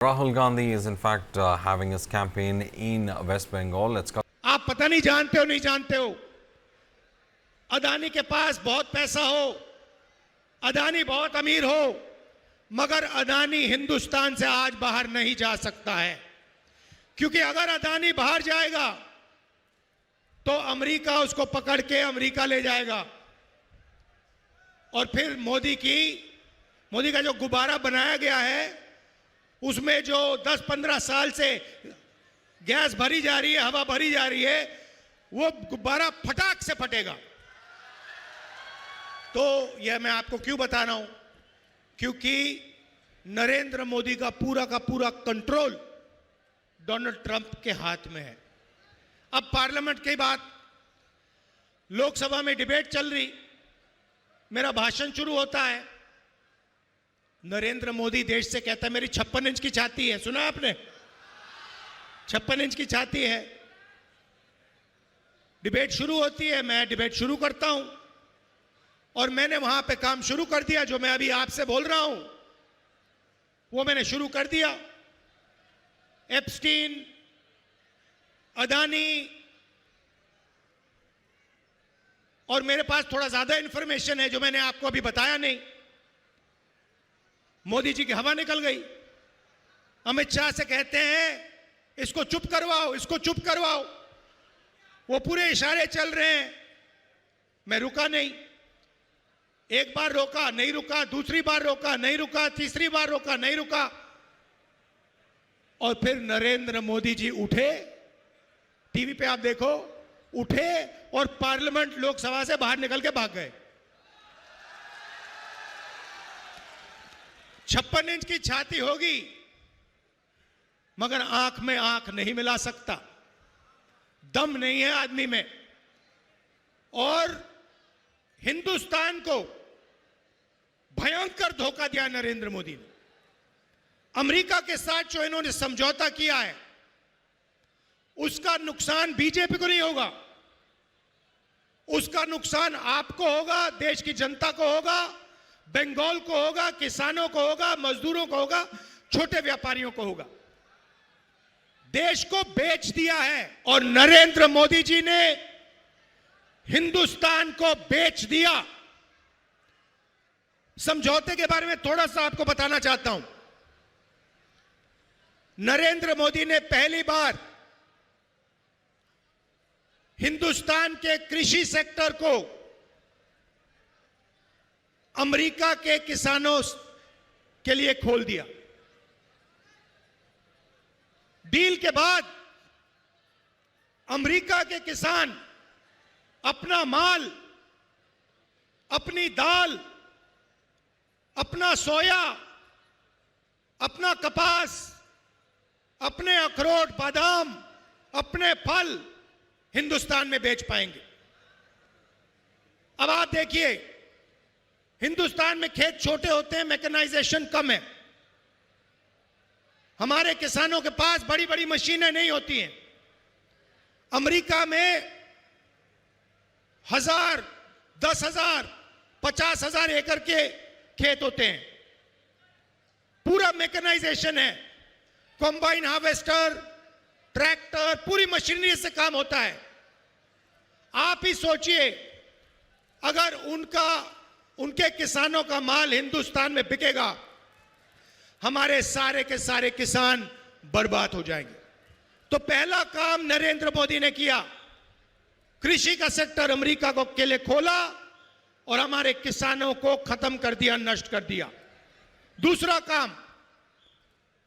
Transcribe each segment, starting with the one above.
Rahul Gandhi is in fact having his campaign in West Bengal. Let's go. आप पता नहीं जानते हो अदानी के पास बहुत पैसा हो, अदानी बहुत अमीर हो, मगर अदानी हिंदुस्तान से आज बाहर नहीं जा सकता है, क्योंकि अगर अदानी बाहर जाएगा तो अमेरिका उसको पकड़ के अमेरिका ले जाएगा और फिर मोदी का जो गुब्बारा बनाया गया है उसमें जो 10-15 साल से गैस भरी जा रही है, हवा भरी जा रही है, वो गुब्बारा फटाक से फटेगा। तो यह मैं आपको क्यों बता रहा हूं, क्योंकि नरेंद्र मोदी का पूरा कंट्रोल डोनाल्ड ट्रंप के हाथ में है। अब पार्लियामेंट की बात, लोकसभा में डिबेट चल रही, मेरा भाषण शुरू होता है, नरेंद्र मोदी देश से कहता है मेरी 56 इंच की छाती है। सुना आपने? 56 इंच की छाती है। डिबेट शुरू होती है, मैं डिबेट शुरू करता हूं और मैंने वहां पे काम शुरू कर दिया। जो मैं अभी आपसे बोल रहा हूं वो मैंने शुरू कर दिया। एप्स्टीन, अदानी, और मेरे पास थोड़ा ज्यादा इंफॉर्मेशन है जो मैंने आपको अभी बताया नहीं। मोदी जी की हवा निकल गई। अमित शाह से कहते हैं इसको चुप करवाओ, इसको चुप करवाओ। वो पूरे इशारे चल रहे हैं, मैं रुका नहीं। एक बार रोका, नहीं रुका, दूसरी बार रोका, नहीं रुका, तीसरी बार रोका, नहीं रुका, और फिर नरेंद्र मोदी जी उठे, टीवी पे आप देखो, उठे और पार्लियामेंट लोकसभा से बाहर निकल के भाग गए। 56 इंच की छाती होगी मगर आंख में आंख नहीं मिला सकता, दम नहीं है आदमी में। और हिंदुस्तान को भयंकर धोखा दिया नरेंद्र मोदी ने। अमेरिका के साथ जो इन्होंने समझौता किया है उसका नुकसान बीजेपी को नहीं होगा, उसका नुकसान आपको होगा, देश की जनता को होगा, बंगाल को होगा, किसानों को होगा, मजदूरों को होगा, छोटे व्यापारियों को होगा। देश को बेच दिया है और नरेंद्र मोदी जी ने हिंदुस्तान को बेच दिया। समझौते के बारे में थोड़ा सा आपको बताना चाहता हूं। नरेंद्र मोदी ने पहली बार हिंदुस्तान के कृषि सेक्टर को अमेरिका के किसानों के लिए खोल दिया। डील के बाद अमेरिका के किसान अपना माल, अपनी दाल, अपना सोया, अपना कपास, अपने अखरोट, बादाम, अपने फल हिंदुस्तान में बेच पाएंगे। अब आप देखिए, हिंदुस्तान में खेत छोटे होते हैं, मैकेनाइजेशन कम है, हमारे किसानों के पास बड़ी बड़ी मशीनें नहीं होती हैं। अमेरिका में 1000, 10,000, 50,000 एकड़ के खेत होते हैं, पूरा मैकेनाइजेशन है, कॉम्बाइन हार्वेस्टर, ट्रैक्टर, पूरी मशीनरी से काम होता है। आप ही सोचिए अगर उनके किसानों का माल हिंदुस्तान में बिकेगा, हमारे सारे के सारे किसान बर्बाद हो जाएंगे। तो पहला काम नरेंद्र मोदी ने किया, कृषि का सेक्टर अमेरिका को के लिए खोला और हमारे किसानों को खत्म कर दिया, नष्ट कर दिया। दूसरा काम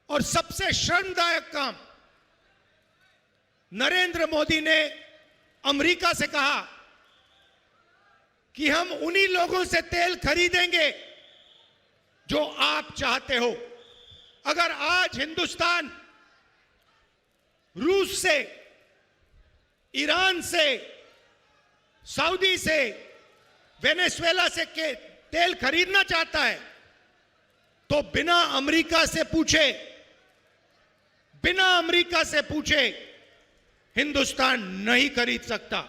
और सबसे शर्मदायक काम, नरेंद्र मोदी ने अमेरिका से कहा कि हम उन्हीं लोगों से तेल खरीदेंगे जो आप चाहते हो। अगर आज हिंदुस्तान रूस से, ईरान से, सऊदी से, वेनेजुएला से तेल खरीदना चाहता है तो बिना अमेरिका से पूछे हिंदुस्तान नहीं खरीद सकता।